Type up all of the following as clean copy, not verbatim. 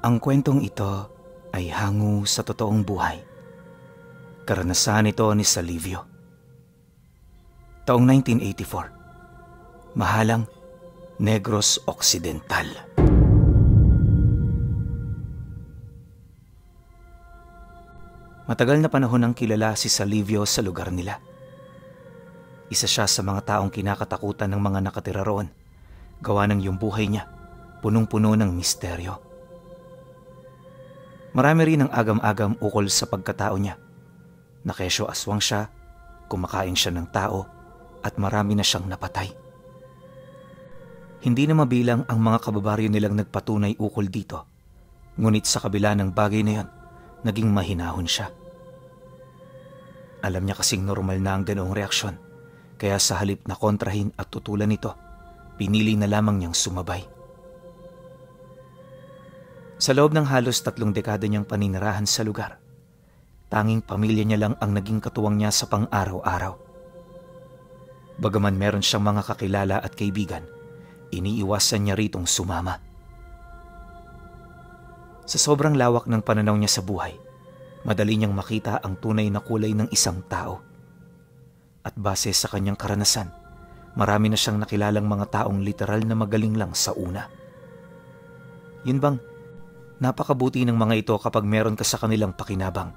Ang kwentong ito ay hango sa totoong buhay. Karanasan ito ni Salivio. Taong 1984, Mahalang, Negros Occidental. Matagal na panahon ang kilala si Salivio sa lugar nila. Isa siya sa mga taong kinakatakutan ng mga nakatira roon, gawa ng yung buhay niya, punong-puno ng misteryo. Marami rin ang agam-agam ukol sa pagkatao niya. Nakesyo aswang siya, kumakain siya ng tao, at marami na siyang napatay. Hindi na mabilang ang mga kababaryo nilang nagpatunay ukol dito, ngunit sa kabila ng bagay na yon, naging mahinahon siya. Alam niya kasing normal na ang ganoong reaksyon, kaya sa halip na kontrahin at tutulan nito, pinili na lamang niyang sumabay. Sa loob ng halos 3 dekada niyang paninirahan sa lugar, tanging pamilya niya lang ang naging katuwang niya sa pang-araw-araw. Bagaman meron siyang mga kakilala at kaibigan, iniiwasan niya ritong sumama. Sa sobrang lawak ng pananaw niya sa buhay, madali niyang makita ang tunay na kulay ng isang tao. At base sa kanyang karanasan, marami na siyang nakilalang mga taong literal na magaling lang sa una. Yun bang, napakabuti ng mga ito kapag meron ka sa kanilang pakinabang.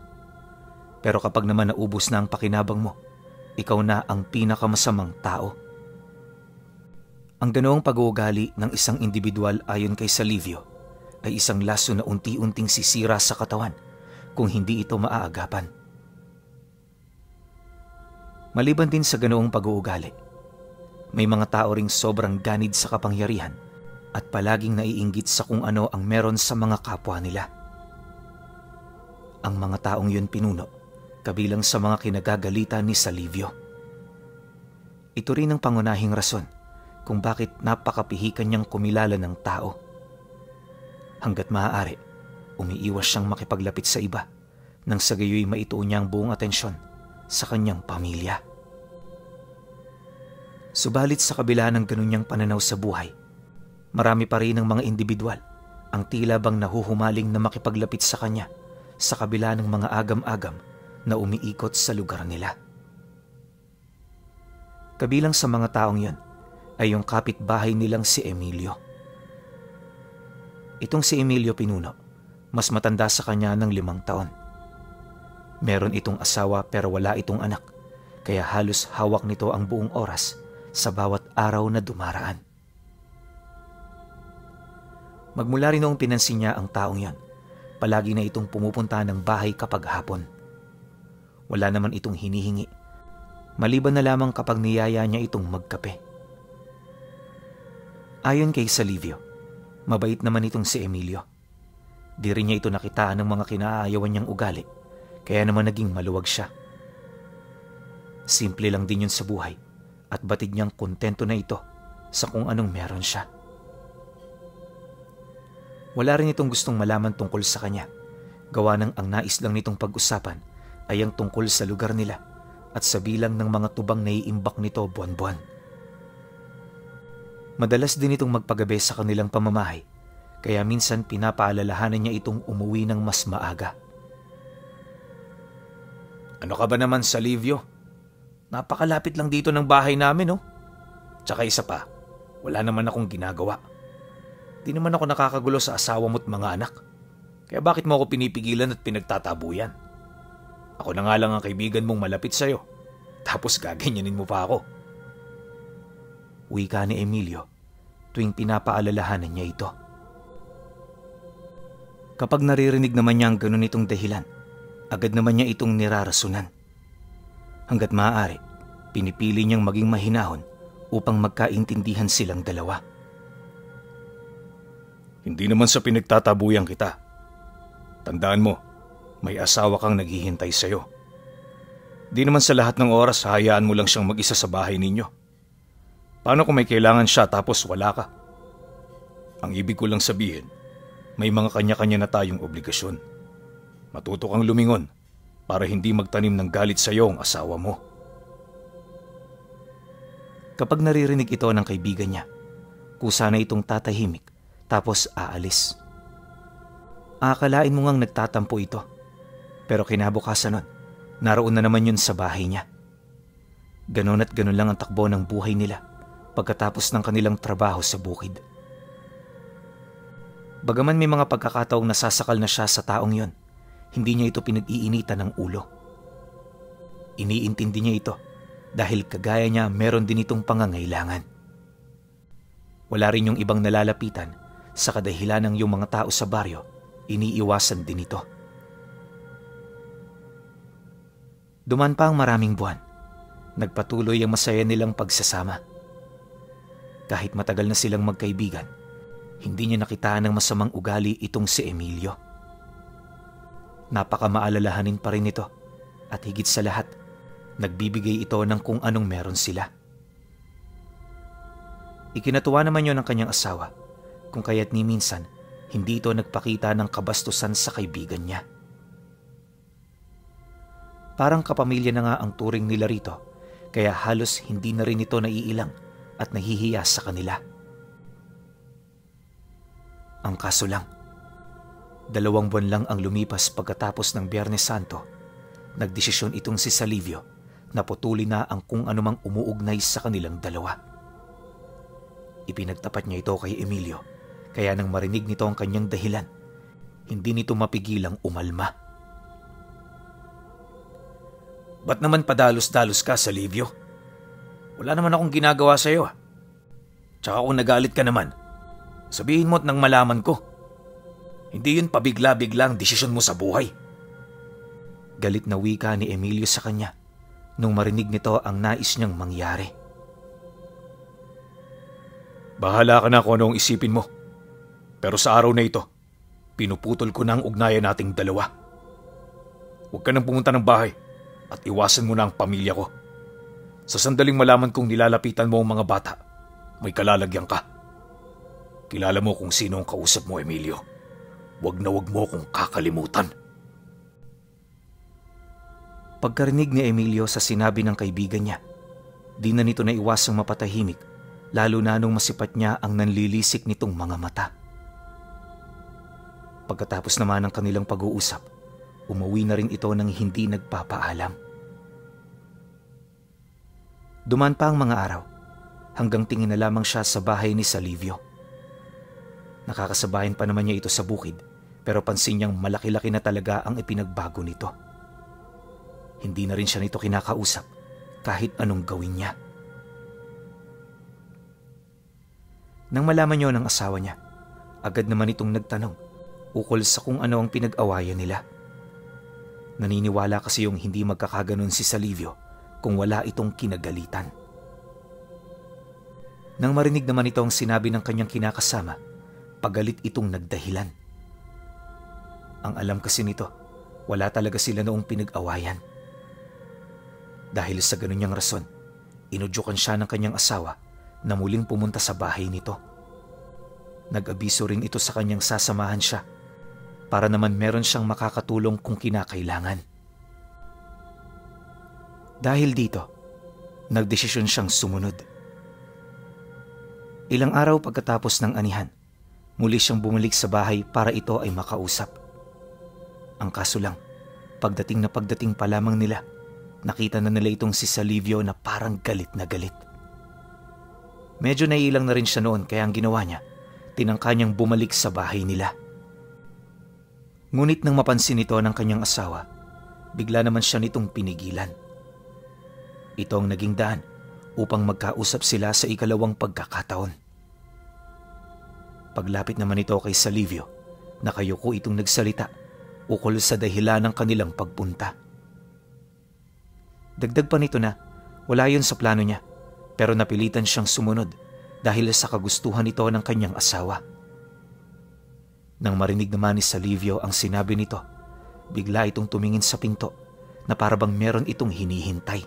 Pero kapag naman naubos na ang pakinabang mo, ikaw na ang pinakamasamang tao. Ang ganoong pag-uugali ng isang individual ayon kay Salivio ay isang laso na unti-unting sisira sa katawan kung hindi ito maaagapan. Maliban din sa ganoong pag-uugali, may mga tao ring sobrang ganid sa kapangyarihan at palaging naiinggit sa kung ano ang meron sa mga kapwa nila. Ang mga taong yun pinuno, kabilang sa mga kinagagalitan ni Salivio. Ito rin ang pangunahing rason kung bakit napakapihikan niyang kumilala ng tao. Hanggat maaari, umiiwas siyang makipaglapit sa iba nang sa gayoy maituon niya ang buong atensyon sa kanyang pamilya. Subalit sa kabila ng ganun niyang pananaw sa buhay, marami pa rin ng mga individual ang tila bang nahuhumaling na makipaglapit sa kanya sa kabila ng mga agam-agam na umiikot sa lugar nila. Kabilang sa mga taong yon ay yung kapitbahay nilang si Emilio. Itong si Emilio pinuno, mas matanda sa kanya ng 5 taon. Meron itong asawa pero wala itong anak, kaya halos hawak nito ang buong oras sa bawat araw na dumaraan. Magmula rin noong pinansin niya ang taong yon, palagi na itong pumupunta ng bahay kapag hapon. Wala naman itong hinihingi, maliban na lamang kapag niyaya niya itong magkape. Ayon kay Salivio, mabait naman itong si Emilio. Di rin niya ito nakitaan ng mga kinaayawan niyang ugali, kaya naman naging maluwag siya. Simple lang din yun sa buhay at batid niyang kontento na ito sa kung anong meron siya. Wala rin itong gustong malaman tungkol sa kanya, gawa ng ang nais lang nitong pag-usapan ay ang tungkol sa lugar nila at sa bilang ng mga tubang naiimbak nito buwan-buwan. Madalas din itong magpagabi sa kanilang pamamahay, kaya minsan pinapaalalahanan niya itong umuwi ng mas maaga. Ano ka ba naman, Salivio? Napakalapit lang dito ng bahay namin, oh. Tsaka isa pa, wala naman akong ginagawa. Di naman ako nakakagulo sa asawa mo't mga anak. Kaya bakit mo ako pinipigilan at pinagtatabuyan? Ako na nga lang ang kaibigan mong malapit sa'yo, tapos gaganyanin mo pa ako. Wika ni Emilio tuwing pinapaalalahanan niya ito. Kapag naririnig naman niya ang ganun itong dahilan, agad naman niya itong nirarasunan. Hanggat maaari, pinipili niyang maging mahinahon upang magkaintindihan silang dalawa. Hindi naman sa pinagtatabuyan kita. Tandaan mo, may asawa kang naghihintay sa'yo. Di naman sa lahat ng oras hayaan mo lang siyang mag-isa sa bahay ninyo. Paano kung may kailangan siya tapos wala ka? Ang ibig ko lang sabihin, may mga kanya-kanya na tayong obligasyon. Matuto kang lumingon para hindi magtanim ng galit sa iyo ang asawa mo. Kapag naririnig ito ng kaibigan niya, kusa na itong tatahimik tapos aalis. Akalain mo ngang nagtatampo ito. Pero kinabukasan nun, naroon na naman yun sa bahay niya. Ganon at ganon lang ang takbo ng buhay nila pagkatapos ng kanilang trabaho sa bukid. Bagaman may mga pagkakataong nasasakal na siya sa taong yon, hindi niya ito pinag-iinitan ng ulo. Iniintindi niya ito dahil kagaya niya meron din itong pangangailangan. Wala rin yung ibang nalalapitan sa kadahilan ng yung mga tao sa baryo, iniiwasan din ito. Duman pa ang maraming buwan. Nagpatuloy ang masaya nilang pagsasama. Kahit matagal na silang magkaibigan, hindi niya nakitaan ng masamang ugali itong si Emilio. Napakamaalalahanin pa rin ito at higit sa lahat, nagbibigay ito ng kung anong meron sila. Ikinatuwa naman yon ng kanyang asawa kung kaya't ni minsan hindi ito nagpakita ng kabastusan sa kaibigan niya. Parang kapamilya na nga ang turing nila rito, kaya halos hindi na rin ito naiilang at nahihiya sa kanila. Ang kaso lang, 2 buwan lang ang lumipas pagkatapos ng Biyernes Santo, nagdesisyon itong si Salivio na putulin na ang kung anumang umuugnay sa kanilang dalawa. Ipinagtapat niya ito kay Emilio, kaya nang marinig nito ang kanyang dahilan, hindi nito mapigilang umalma. Ba't naman padalos-dalos ka, Salivio? Wala naman akong ginagawa sa iyo. Tsaka kung nagalit ka naman, sabihin mo't nang malaman ko. Hindi yun pabigla-bigla ang desisyon mo sa buhay. Galit na wika ni Emilio sa kanya nung marinig nito ang nais niyang mangyari. Bahala ka na kung anong isipin mo. Pero sa araw na ito, pinuputol ko na ang ugnayan nating dalawa. Huwag ka nang pumunta ng bahay at iwasan mo na ang pamilya ko. Sa sandaling malaman kong nilalapitan mo ang mga bata, may kalalagyan ka. Kilala mo kung sino ang kausap mo, Emilio. Huwag na huwag mo kong kakalimutan. Pagkarinig ni Emilio sa sinabi ng kaibigan niya, di na nito naiwasang mapatahimik, lalo na nung masipat niya ang nanlilisik nitong mga mata. Pagkatapos naman ng kanilang pag-uusap, umuwi na rin ito nang hindi nagpapaalam. Duman pa ang mga araw, hanggang tingin na lamang siya sa bahay ni Salivio. Nakakasabayan pa naman niya ito sa bukid, pero pansin niyang malaki-laki na talaga ang ipinagbago nito. Hindi na rin siya nito kinakausap kahit anong gawin niya. Nang malaman niyo ng asawa niya, agad naman itong nagtanong ukol sa kung ano ang pinag-awayan nila. Naniniwala kasi yung hindi magkakaganon si Salivio kung wala itong kinagalitan. Nang marinig naman ito ang sinabi ng kanyang kinakasama, pagalit itong nagdahilan. Ang alam kasi nito, wala talaga sila noong pinag-awayan. Dahil sa ganun niyang rason, inudyukan siya ng kanyang asawa na muling pumunta sa bahay nito. Nag-abiso rin ito sa kanyang sasamahan siya para naman meron siyang makakatulong kung kinakailangan. Dahil dito, nagdesisyon siyang sumunod. Ilang araw pagkatapos ng anihan, muli siyang bumalik sa bahay para ito ay makausap. Ang kaso lang, pagdating pa lamang nila, nakita na nila itong si Salivio na parang galit na galit. Medyo naiilang na rin siya noon kaya ang ginawa niya, tinangka niyang bumalik sa bahay nila. Ngunit nang mapansin ito ng kanyang asawa, bigla naman siya nitong pinigilan. Ito ang naging daan upang magkausap sila sa ikalawang pagkakataon. Paglapit naman ito kay Salivio, nakayuko itong nagsalita ukol sa dahilan ng kanilang pagpunta. Dagdag pa nito na wala yun sa plano niya, pero napilitan siyang sumunod dahil sa kagustuhan nito ng kanyang asawa. Nang marinig naman ni Salivio ang sinabi nito, bigla itong tumingin sa pinto na parabang meron itong hinihintay.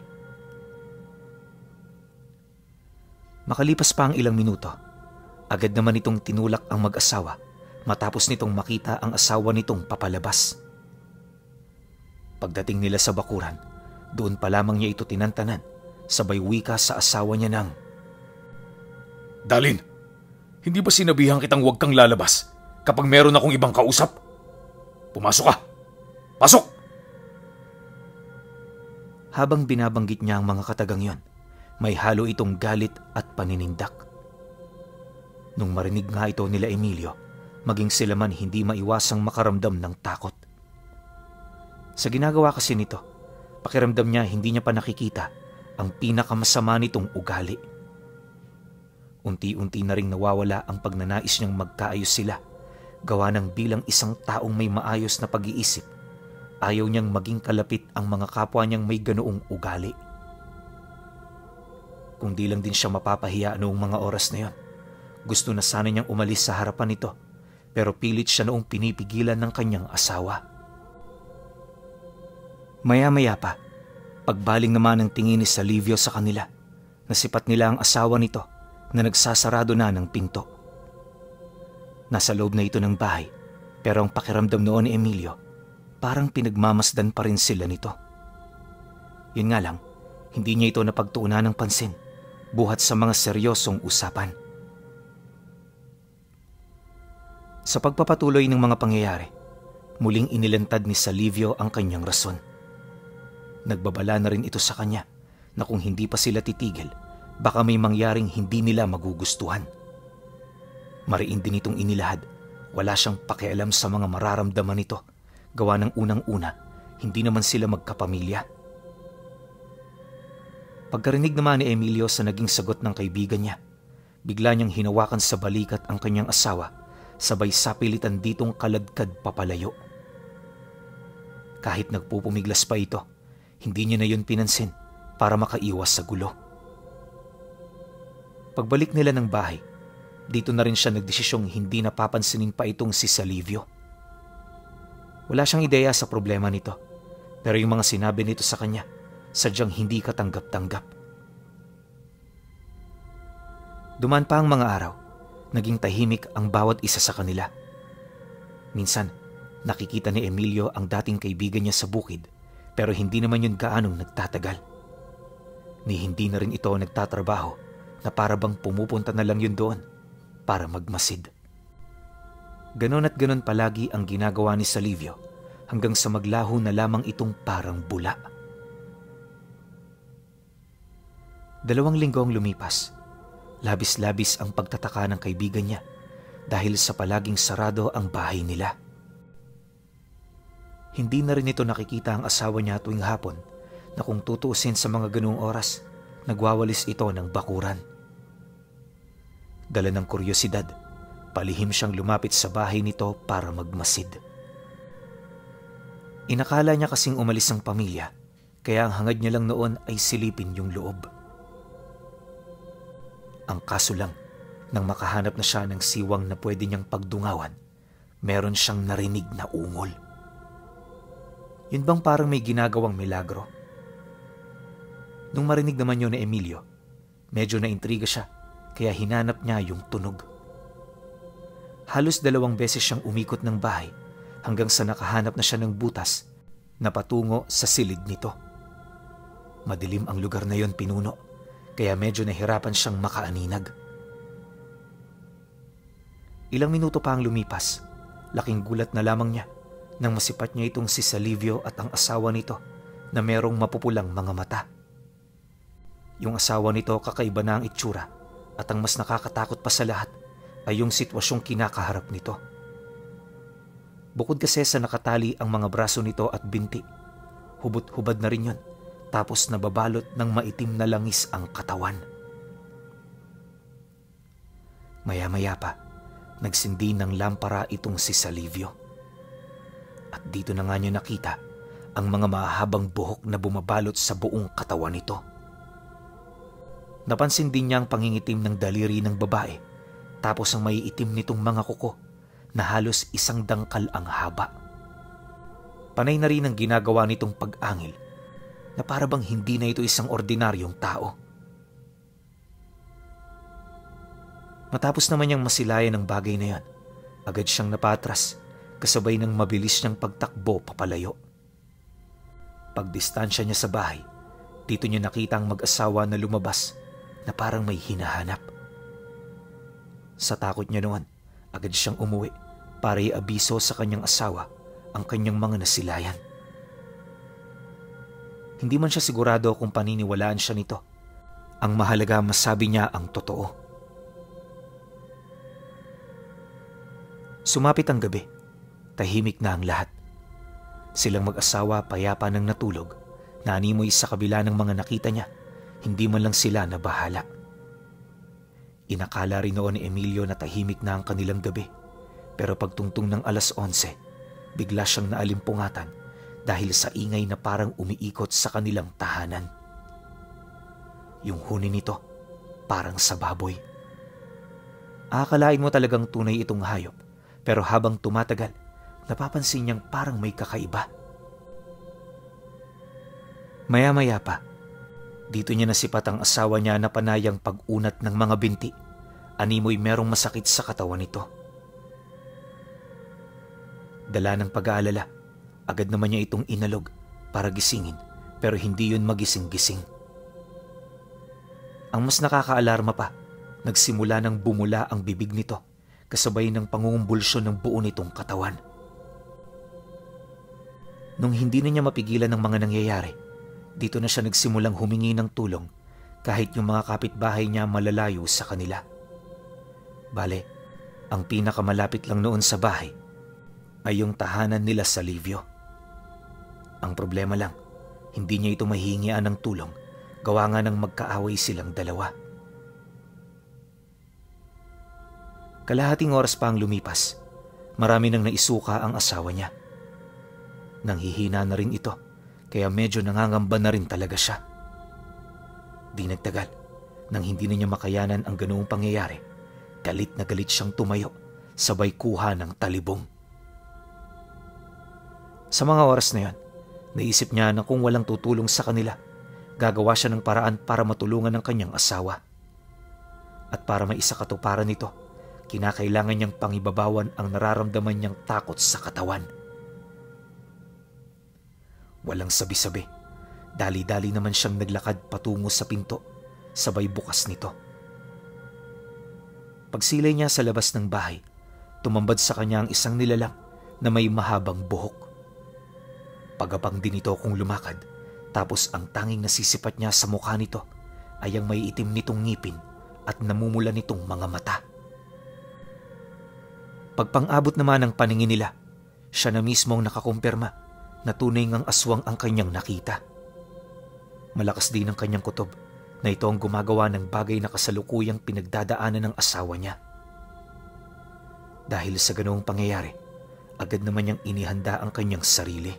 Makalipas pa ang ilang minuto, agad naman itong tinulak ang mag-asawa matapos nitong makita ang asawa nitong papalabas. Pagdating nila sa bakuran, doon pa lamang niya ito tinantanan, sabay wika sa asawa niya ng, "Dalin, hindi ba sinabihan kitang huwag kang lalabas kapag meron akong ibang kausap? Pumasok ka! Pasok! Habang binabanggit niya ang mga katagang yon, may halo itong galit at paninindak. Nung marinig nga ito nila Emilio, maging sila man hindi maiwasang makaramdam ng takot. Sa ginagawa kasi nito, pakiramdam niya hindi niya pa nakikita ang pinakamasama nitong ugali. Unti-unti na ring nawawala ang pagnanais niyang magkaayos sila, gawa ng bilang isang taong may maayos na pag-iisip. Ayaw niyang maging kalapit ang mga kapwa niyang may ganoong ugali. Kung di lang din siya mapapahiya noong mga oras na yon, gusto na sana niyang umalis sa harapan nito, pero pilit siya noong pinipigilan ng kanyang asawa. Maya-maya pa, pagbaling naman ng tingin ni Salivio sa kanila, nasipat nila ang asawa nito na nagsasarado na ng pinto. Nasa loob na ito ng bahay, pero ang pakiramdam noon ni Emilio, parang pinagmamasdan pa rin sila nito. Yun nga lang, hindi niya ito napagtuunan ng pansin, buhat sa mga seryosong usapan. Sa pagpapatuloy ng mga pangyayari, muling inilantad ni Salivio ang kanyang rason. Nagbabala na rin ito sa kanya na kung hindi pa sila titigil, baka may mangyaring hindi nila magugustuhan. Mariin din itong inilahad, wala siyang pakialam sa mga mararamdaman nito, gawa ng unang-una, hindi naman sila magkapamilya. Pagkarinig naman ni Emilio sa naging sagot ng kaibigan niya, bigla niyang hinawakan sa balikat ang kanyang asawa, sabay sapilitan ditong kaladkad papalayo. Kahit nagpupumiglas pa ito, hindi niya na yun pinansin para makaiwas sa gulo. Pagbalik nila ng bahay, dito na rin siya nagdesisyong hindi napapansinin pa itong si Salivio. Wala siyang ideya sa problema nito, pero yung mga sinabi nito sa kanya, sadyang hindi katanggap-tanggap. Dumaan pa ang mga araw, naging tahimik ang bawat isa sa kanila. Minsan, nakikita ni Emilio ang dating kaibigan niya sa bukid, pero hindi naman yun gaanong nagtatagal. Ni hindi na rin ito nagtatrabaho na para bang pumupunta na lang yun doon para magmasid. Ganon at ganon palagi ang ginagawa ni Salivio hanggang sa maglaho na lamang itong parang bula. 2 linggo ang lumipas. Labis-labis ang pagtataka ng kaibigan niya dahil sa palaging sarado ang bahay nila. Hindi na rin ito nakikita ang asawa niya tuwing hapon na kung tutuusin sa mga ganoong oras, nagwawalis ito ng bakuran. Dala ng kuryosidad, palihim siyang lumapit sa bahay nito para magmasid. Inakala niya kasing umalis ang pamilya, kaya ang hangad niya lang noon ay silipin yung loob. Ang kaso lang, nang makahanap na siya ng siwang na pwede niyang pagdungawan, meron siyang narinig na ungol. Yun bang parang may ginagawang milagro? Nung marinig naman yun ni Emilio, medyo naintriga siya, kaya hinanap niya yung tunog. Halos 2 beses siyang umikot ng bahay hanggang sa nakahanap na siya ng butas na patungo sa silid nito. Madilim ang lugar na yon, pinuno, kaya medyo nahirapan siyang makaaninag. Ilang minuto pa ang lumipas, laking gulat na lamang niya nang masipat niya itong si Salivio at ang asawa nito na merong mapupulang mga mata. Yung asawa nito kakaiba na ang itsura at ang mas nakakatakot pa sa lahat ay yung sitwasyong kinakaharap nito. Bukod kasi sa nakatali ang mga braso nito at binti, hubot-hubad na rin yun, tapos nababalot ng maitim na langis ang katawan. Maya-maya pa, nagsindi ng lampara itong si Salivio. At dito na nga niya nakita ang mga mahabang buhok na bumabalot sa buong katawan nito. Napansin din niya ang pangingitim ng daliri ng babae, tapos ang maiitim nitong mga kuko na halos 1 dangkal ang haba. Panay na rin ang ginagawa nitong pag-angil na para bang hindi na ito isang ordinaryong tao. Matapos naman niyang masilayan ang bagay na yan, agad siyang napatras kasabay ng mabilis niyang pagtakbo papalayo. Pagdistansya niya sa bahay, dito niya nakita ang mag-asawa na lumabas na parang may hinahanap. Sa takot niya noon, agad siyang umuwi para i-abiso sa kanyang asawa ang kanyang mga nasilayan. Hindi man siya sigurado kung paniniwalaan siya nito. Ang mahalaga masabi niya ang totoo. Sumapit ang gabi. Tahimik na ang lahat. Silang mag-asawa payapa nang natulog, nanimoy sa kabila ng mga nakita niya. Hindi man lang sila nabahala. Inakala rin noon ni Emilio na tahimik na ang kanilang gabi. Pero pagtungtong ng 11:00, bigla siyang naalimpungatan dahil sa ingay na parang umiikot sa kanilang tahanan. Yung huni nito, parang sa baboy. Akalain mo talagang tunay itong hayop, pero habang tumatagal, napapansin niyang parang may kakaiba. Maya-maya pa, dito niya nasipat ang asawa niya na panayang pag-unat ng mga binti. Animoy merong masakit sa katawan nito. Dala ng pag-aalala, agad naman niya itong inalog para gisingin, pero hindi yun magising-gising. Ang mas nakakaalarma pa, nagsimula ng bumula ang bibig nito, kasabay ng pangungumbulsyon ng buo nitong katawan. Nung hindi na niya mapigilan ang mga nangyayari, dito na siya nagsimulang humingi ng tulong kahit yung mga kapitbahay niya malalayo sa kanila. Bale, ang pinakamalapit lang noon sa bahay ay yung tahanan nila sa Livio. Ang problema lang, hindi niya ito mahihingian ng tulong, gawa nga ng magkaaway silang dalawa. Kalahating oras pa ang lumipas, marami nang naisuka ang asawa niya. Nanghihina na rin ito, kaya medyo nangangamba na rin talaga siya. Di nagtagal, nang hindi na niya makayanan ang ganoong pangyayari, galit na galit siyang tumayo, sabay kuha ng talibong. Sa mga oras na yon, naisip niya na kung walang tutulong sa kanila, gagawa siya ng paraan para matulungan ang kanyang asawa. At para maisakatuparan nito, kinakailangan niyang pangibabawan ang nararamdaman niyang takot sa katawan. Walang sabi-sabi, dali-dali naman siyang naglakad patungo sa pinto, sabay bukas nito. Pagsilay niya sa labas ng bahay, tumambad sa kanya ang isang nilalang na may mahabang buhok. Pagabang din ito kung lumakad, tapos ang tanging nasisipat niya sa mukha nito ay ang may itim nitong ngipin at namumula nitong mga mata. Pagpang-abot naman ng paningin nila, siya na mismong nakakumpirma na tunay ngang aswang ang kanyang nakita. Malakas din ang kanyang kutob na ito ang gumagawa ng bagay na kasalukuyang pinagdadaanan ng asawa niya. Dahil sa ganoong pangyayari, agad naman niyang inihanda ang kanyang sarili.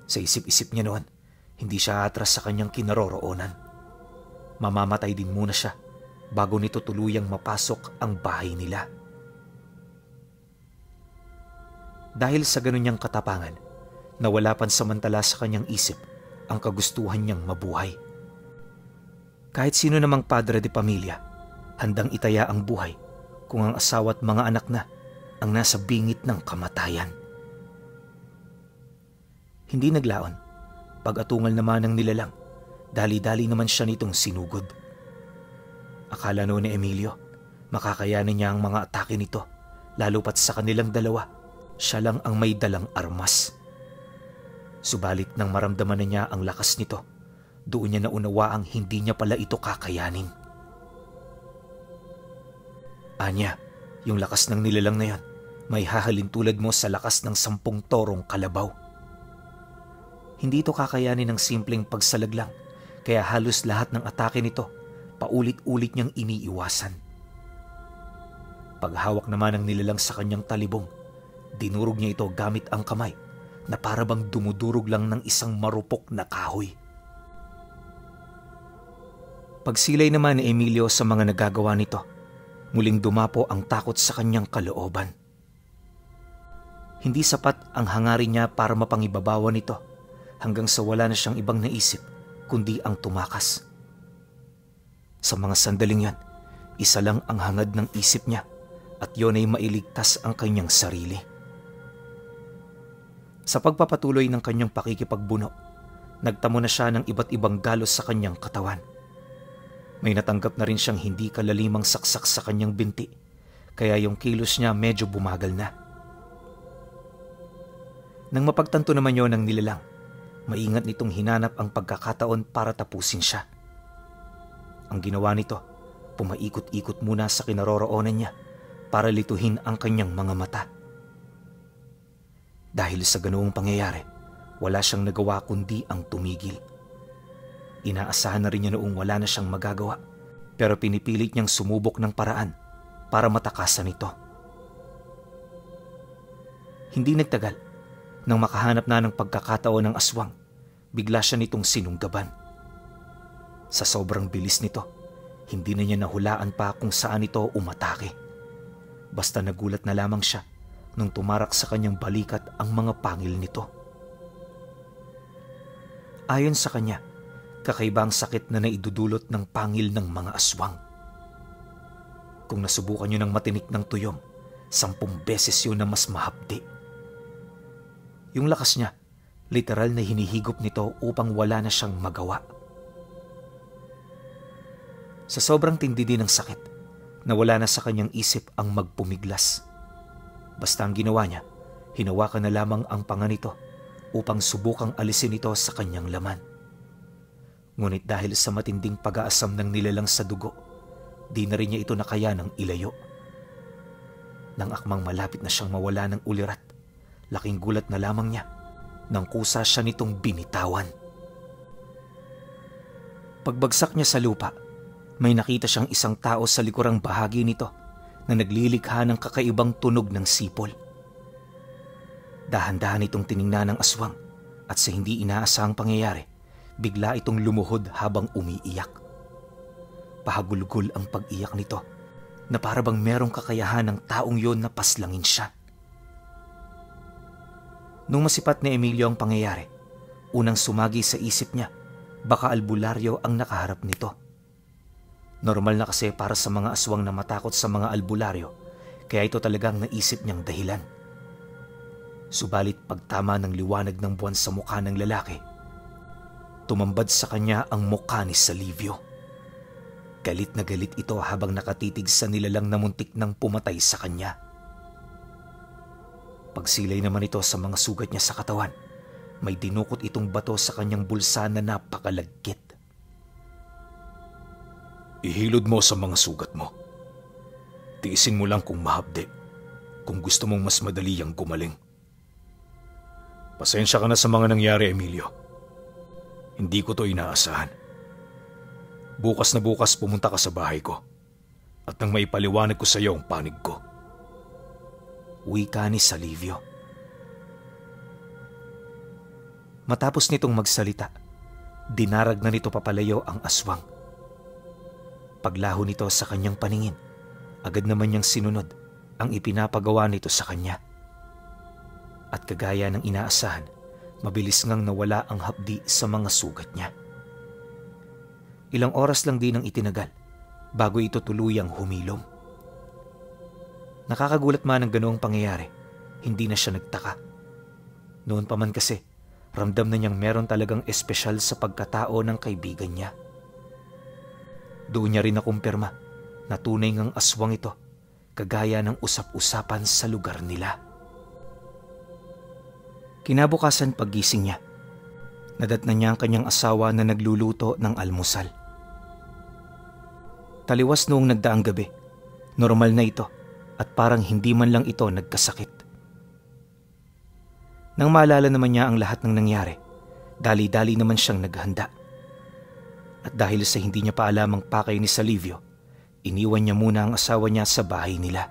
Sa isip-isip niya noon, hindi siya atras sa kanyang kinaroroonan. Mamamatay din muna siya bago nito tuluyang mapasok ang bahay nila. Dahil sa ganun niyang katapangan, nawala pansamantala sa kanyang isip ang kagustuhan niyang mabuhay. Kahit sino namang padre de pamilya, handang itaya ang buhay kung ang asawa at mga anak na ang nasa bingit ng kamatayan. Hindi naglaon. Pag-atungal naman ng nilalang, dali-dali naman siya nitong sinugod. Akala noon ni Emilio, makakayanin niya ang mga atake nito, lalo pat sa kanilang dalawa, siya lang ang may dalang armas. Subalit nang maramdaman na niya ang lakas nito, doon niya naunawaang hindi niya pala ito kakayanin. Anya, yung lakas ng nilalang na yan, may hahalin tulad mo sa lakas ng 10 torong kalabaw. Hindi ito kakayanin ng simpleng pagsalag lang, kaya halos lahat ng atake nito, paulit-ulit niyang iniiwasan. Paghawak naman ng nilalang sa kanyang talibong, dinurog niya ito gamit ang kamay na parabang dumudurog lang ng isang marupok na kahoy. Pagsilay naman ni Emilio sa mga nagagawa nito, muling dumapo ang takot sa kanyang kalooban. Hindi sapat ang hangarin niya para mapangibabawan nito hanggang sa wala na siyang ibang naisip kundi ang tumakas. Sa mga sandaling yan, isa lang ang hangad ng isip niya at yun ay mailigtas ang kanyang sarili. Sa pagpapatuloy ng kanyang pakikipagbuno, nagtamo na siya ng iba't ibang galos sa kanyang katawan. May natanggap na rin siyang hindi kalalimang saksak sa kanyang binti, kaya yung kilos niya medyo bumagal na. Nang mapagtanto naman yon ng nilalang, maingat nitong hinanap ang pagkakataon para tapusin siya. Ang ginawa nito, pumaikot-ikot muna sa kinaroroonan niya para lituhin ang kanyang mga mata. Dahil sa ganoong pangyayari, wala siyang nagawa kundi ang tumigil. Inaasahan na rin niya noong wala na siyang magagawa, pero pinipilit niyang sumubok ng paraan para matakasan ito. Hindi nagtagal, nang makahanap na ng pagkakataon ng aswang, bigla siya nitong sinunggaban. Sa sobrang bilis nito, hindi na niya nahulaan pa kung saan ito umatake. Basta nagulat na lamang siya nung tumarak sa kanyang balikat ang mga pangil nito. Ayon sa kanya, kakaiba ang sakit na naidudulot ng pangil ng mga aswang. Kung nasubukan niyo ng matinik ng tuyom, 10 beses yun na mas mahapdi. Yung lakas niya, literal na hinihigop nito upang wala na siyang magawa. Sa sobrang tindi din ng sakit, nawala na sa kanyang isip ang magpumiglas. Basta ang ginawa niya, hinawakan na lamang ang panga nito upang subukang alisin ito sa kanyang laman. Ngunit dahil sa matinding pag-aasam ng nilalang sa dugo, di na rin niya ito nakayanang ilayo. Nang akmang malapit na siyang mawala ng ulirat, laking gulat na lamang niya nang kusa siya nitong binitawan. Pagbagsak niya sa lupa, may nakita siyang isang tao sa likurang bahagi nito na naglilikha ng kakaibang tunog ng sipol. Dahan-dahan itong tiningnan ng aswang at sa hindi inaasahang pangyayari, bigla itong lumuhod habang umiiyak. Pahagulgol ang pag-iyak nito na para bang merong kakayahan ng taong yon na paslangin siya. Nung masipat ni Emilio ang pangyayari, unang sumagi sa isip niya, baka albularyo ang nakaharap nito. Normal na kasi para sa mga aswang na matakot sa mga albularyo, kaya ito talagang naisip niyang dahilan. Subalit pagtama ng liwanag ng buwan sa mukha ng lalaki, tumambad sa kanya ang mukha ni Salivio. Galit na galit ito habang nakatitig sa nilalang na muntik nang pumatay sa kanya. Pagsilay naman ito sa mga sugat niya sa katawan, may dinukot itong bato sa kanyang bulsa na napakalagkit. Ihilod mo sa mga sugat mo. Tiisin mo lang kung mahapde, kung gusto mong mas madali ang gumaling. Pasensya ka na sa mga nangyari, Emilio. Hindi ko to inaasahan. Bukas na bukas pumunta ka sa bahay ko at nang maipaliwanag ko sa iyo ang panig ko. Wika ni Salivio. Matapos nitong magsalita, dinarag na nito papalayo ang aswang. Paglaho nito sa kanyang paningin, agad naman niyang sinunod ang ipinapagawa nito sa kanya. At kagaya ng inaasahan, mabilis ngang nawala ang hapdi sa mga sugat niya. Ilang oras lang din ang itinagal bago ito tuluyang humilom. Nakakagulat man ang ganoong pangyayari, hindi na siya nagtaka. Noon pa man kasi, ramdam na niyang meron talagang espesyal sa pagkatao ng kaibigan niya. Doon niya rin nakumpirma na tunay ngang aswang ito, kagaya ng usap-usapan sa lugar nila. Kinabukasan paggising niya, nadatnan niya ang kanyang asawa na nagluluto ng almusal. Taliwas noong nagdaang gabi, normal na ito at parang hindi man lang ito nagkasakit. Nang maalala naman niya ang lahat ng nangyari, dali-dali naman siyang naghanda. At dahil sa hindi niya pa alam ang pakay ni Salivio, iniwan niya muna ang asawa niya sa bahay nila.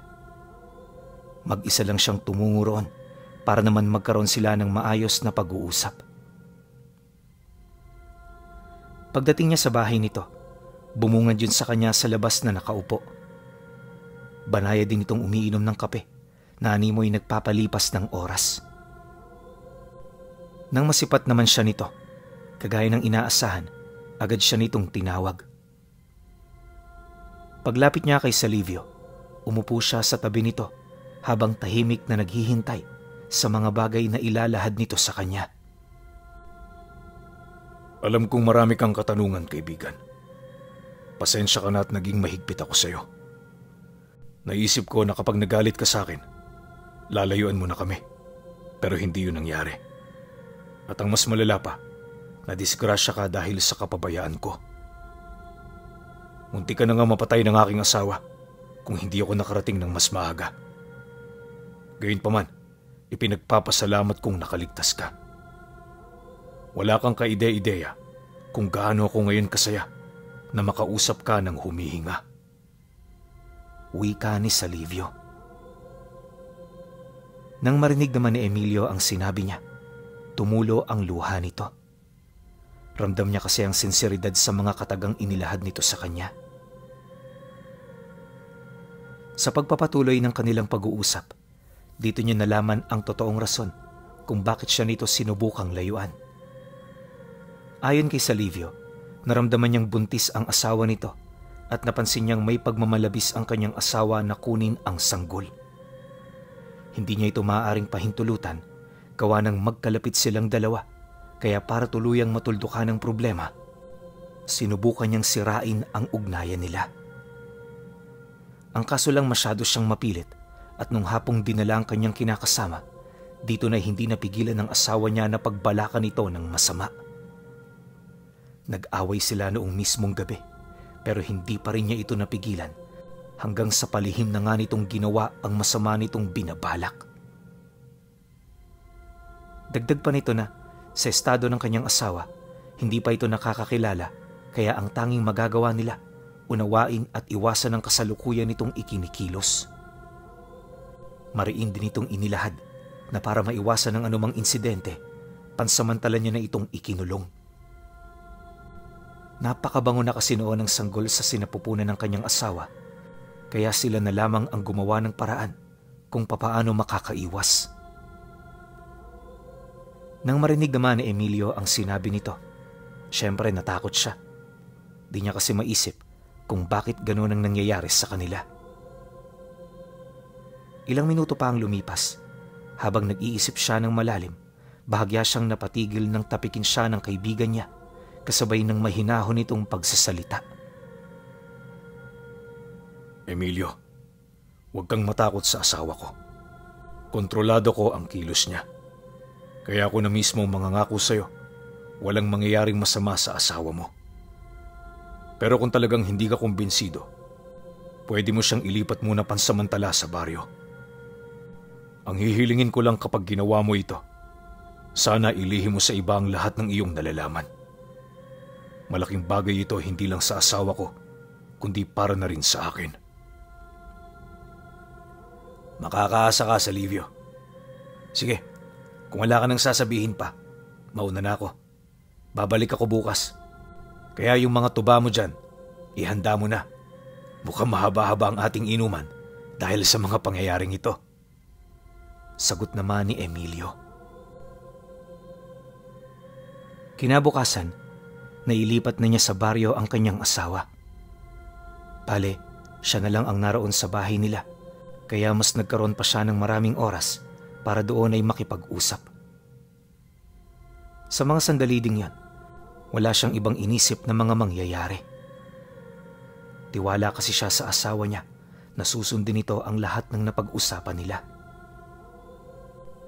Mag-isa lang siyang tumungo roon para naman magkaroon sila ng maayos na pag-uusap. Pagdating niya sa bahay nito, bumungad yun sa kanya sa labas na nakaupo. Banaya din itong umiinom ng kape na animoy nagpapalipas ng oras. Nang masipat naman siya nito, kagaya ng inaasahan, agad siya nitong tinawag. Paglapit niya kay Salivio, umupo siya sa tabi nito habang tahimik na naghihintay sa mga bagay na ilalahad nito sa kanya. Alam kong marami kang katanungan, kaibigan. Pasensya ka na at naging mahigpit ako sa iyo. Naisip ko na kapag nagalit ka sa akin, lalayuan mo na kami. Pero hindi yun nangyari. At ang mas malala pa, nadisgrasya ka dahil sa kapabayaan ko. Munti ka na nga mapatay ng aking asawa kung hindi ako nakarating ng mas maaga. Gayunpaman, ipinagpapasalamat kong nakaligtas ka. Wala kang kaide-ideya kung gaano ako ngayon kasaya na makausap ka ng humihinga. Wika ni Salivio. Nang marinig naman ni Emilio ang sinabi niya, tumulo ang luha nito. Ramdam niya kasi ang sinseridad sa mga katagang inilahad nito sa kanya. Sa pagpapatuloy ng kanilang pag-uusap, dito niya nalaman ang totoong rason kung bakit siya nito sinubukang layuan. Ayon kay Salivio, naramdaman niyang buntis ang asawa nito at napansin niyang may pagmamalabis ang kanyang asawa na kunin ang sanggol. Hindi niya ito maaaring pahintulutan, gawa ng magkalapit silang dalawa, kaya para tuluyang matuldukan ang problema, sinubukan niyang sirain ang ugnayan nila. Ang kaso lang masyado siyang mapilit at nung hapong dinala ang kanyang kinakasama, dito na hindi napigilan ng asawa niya na pagbalakan ito ng masama. Nag-away sila noong mismong gabi, pero hindi pa rin niya ito napigilan hanggang sa palihim na nga nitong ginawa ang masama nitong binabalak. Dagdag pa nito na sa estado ng kanyang asawa, hindi pa ito nakakakilala, kaya ang tanging magagawa nila, unawain at iwasan ang kasalukuyan nitong ikinikilos. Mariin din itong inilahad na para maiwasan ang anumang insidente, pansamantala niya na itong ikinulong. Napakabango na kasi noon ang sanggol sa sinapupunan ng kanyang asawa, kaya sila na lamang ang gumawa ng paraan kung papaano makakaiwas. Nang marinig naman ni Emilio ang sinabi nito, syempre natakot siya. Di niya kasi maisip kung bakit gano'n ang nangyayari sa kanila. Ilang minuto pa ang lumipas. Habang nag-iisip siya ng malalim, bahagya siyang napatigil nang tapikin siya ng kaibigan niya, kasabay ng mahinahon nitong pagsasalita. Emilio, huwag kang matakot sa asawa ko. Kontrolado ko ang kilos niya. Kaya ako na mismo mangangako sa'yo, walang mangyayaring masama sa asawa mo. Pero kung talagang hindi ka kumbinsido, pwede mo siyang ilipat muna pansamantala sa baryo. Ang hihilingin ko lang kapag ginawa mo ito, sana ilihim mo sa iba ang lahat ng iyong nalalaman. Malaking bagay ito hindi lang sa asawa ko, kundi para na rin sa akin. Makakaasa ka, Salivio. Sige, kung wala ka nang sasabihin pa, mauna na ako. Babalik ako bukas. Kaya yung mga tuba mo dyan, ihanda mo na. Mukhang mahaba-haba ang ating inuman dahil sa mga pangyayaring ito. Sagot naman ni Emilio. Kinabukasan, nailipat na niya sa baryo ang kanyang asawa. Bale, siya na lang ang naroon sa bahay nila, kaya mas nagkaroon pa siya ng maraming oras para doon ay makipag-usap. Sa mga sandali ding yan, wala siyang ibang inisip na mga mangyayari. Tiwala kasi siya sa asawa niya na susundin nito ang lahat ng napag-usapan nila.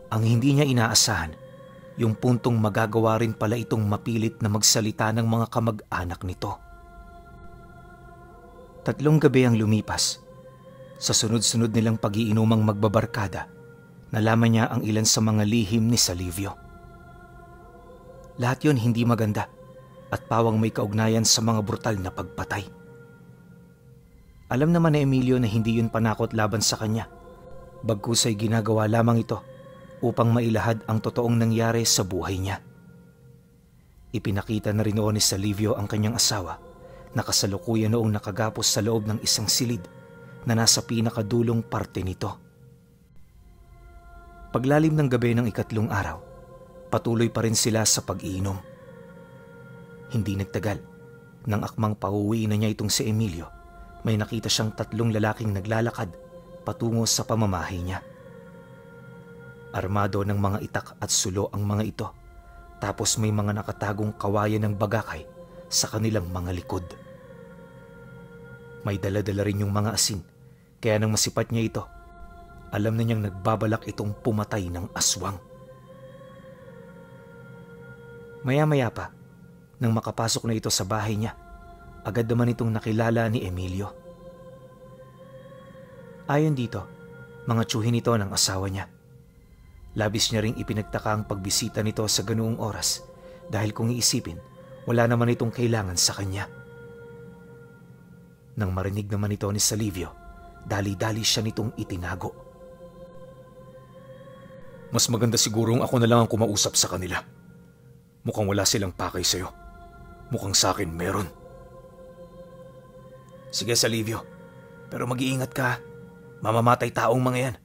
Ang hindi niya inaasahan, yung puntong magagawa rin pala itong mapilit na magsalita ng mga kamag-anak nito. 3 gabi ang lumipas. Sa sunod-sunod nilang pag-iinumang magbabarkada, nalaman niya ang ilan sa mga lihim ni Salivio. Lahat yon hindi maganda at pawang may kaugnayan sa mga brutal na pagpatay. Alam naman ni Emilio na hindi yun panakot laban sa kanya, bagkus ay ginagawa lamang ito upang mailahad ang totoong nangyari sa buhay niya. Ipinakita na rin noon ni Salivio ang kanyang asawa na kasalukuyan noong nakagapos sa loob ng isang silid na nasa pinakadulong parte nito. Paglalim ng gabi ng 2 araw, patuloy pa rin sila sa pag-iinom. Hindi nagtagal, nang akmang pauwi na niya itong si Emilio, may nakita siyang 3 lalaking naglalakad patungo sa pamamahay niya. Armado ng mga itak at sulo ang mga ito, tapos may mga nakatagong kawayan ng bagakay sa kanilang mga likod. May dala-dala rin yung mga asin, kaya nang masipat niya ito, alam na niyang nagbabalak itong pumatay ng aswang. Maya-maya pa, nang makapasok na ito sa bahay niya, agad naman itong nakilala ni Emilio. Ayon dito, mga tiyuhin ito ng asawa niya. Labis niya ring ipinagtaka ang pagbisita nito sa ganoong oras dahil kung iisipin, wala naman itong kailangan sa kanya. Nang marinig naman ito ni Salivio, dali-dali siya nitong itinago. Mas maganda sigurong ako na lang ang kumausap sa kanila. Mukhang wala silang pakay sa'yo. Mukhang sa akin meron. Sige Salivio, pero mag-iingat ka. Mamamatay taong mga yan.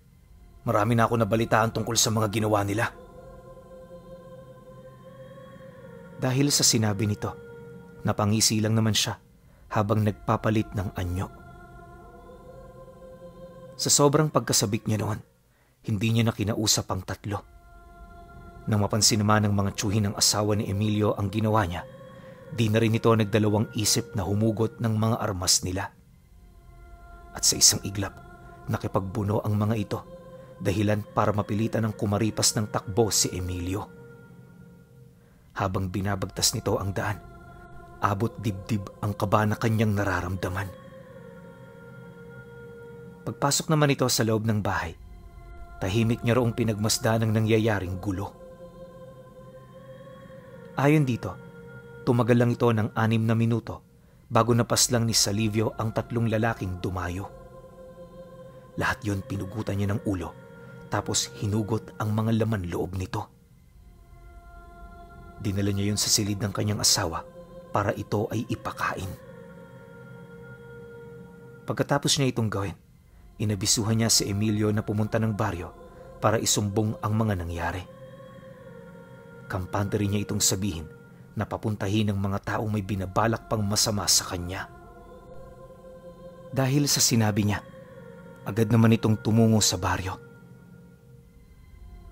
Marami na ako nabalitaan tungkol sa mga ginawa nila. Dahil sa sinabi nito, napangisi lang naman siya habang nagpapalit ng anyo. Sa sobrang pagkasabik niya noon, hindi niya na kinausap ang tatlo. Nang mapansin naman ng mga tiyuhin ng asawa ni Emilio ang ginawa niya, di na rin ito nagdalawang isip na humugot ng mga armas nila. At sa isang iglap, nakipagbuno ang mga ito, dahilan para mapilitan ng kumaripas ng takbo si Emilio. Habang binabagtas nito ang daan, abot dibdib ang kaba na kanyang nararamdaman. Pagpasok naman ito sa loob ng bahay, tahimik niya roong pinagmasdan ang nangyayaring gulo. Ayon dito, tumagal lang ito ng 6 na minuto bago napaslang ni Salivio ang 3 lalaking dumayo. Lahat yon pinugutan niya ng ulo, tapos hinugot ang mga laman loob nito. Dinala niya yun sa silid ng kanyang asawa para ito ay ipakain. Pagkatapos niya itong gawin, inabisuhan niya si Emilio na pumunta ng baryo para isumbong ang mga nangyari. Kampante rin niya itong sabihin na papuntahin ng mga taong may binabalak pang masama sa kanya. Dahil sa sinabi niya, agad naman itong tumungo sa baryo.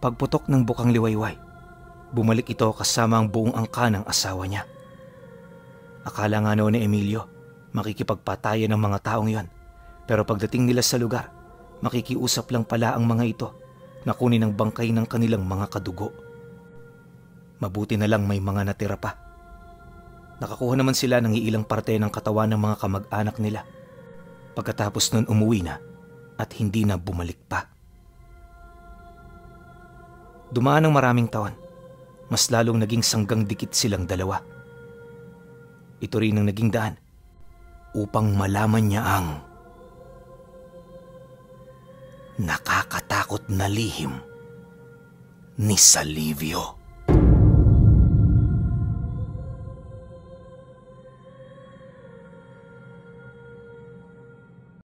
Pagputok ng bukang liwayway, bumalik ito kasama ang buong angka ng asawa niya. Akala nga noon ni Emilio, makikipagpatayan ng mga taong yon. Pero pagdating nila sa lugar, makikiusap lang pala ang mga ito na kunin ang bangkay ng kanilang mga kadugo. Mabuti na lang may mga natira pa. Nakakuha naman sila ng iilang parte ng katawan ng mga kamag-anak nila. Pagkatapos nun umuwi na at hindi na bumalik pa. Dumaan ng maraming taon, mas lalong naging sanggang dikit silang dalawa. Ito rin ang naging daan upang malaman niya ang nakakatakot na lihim ni Salivio.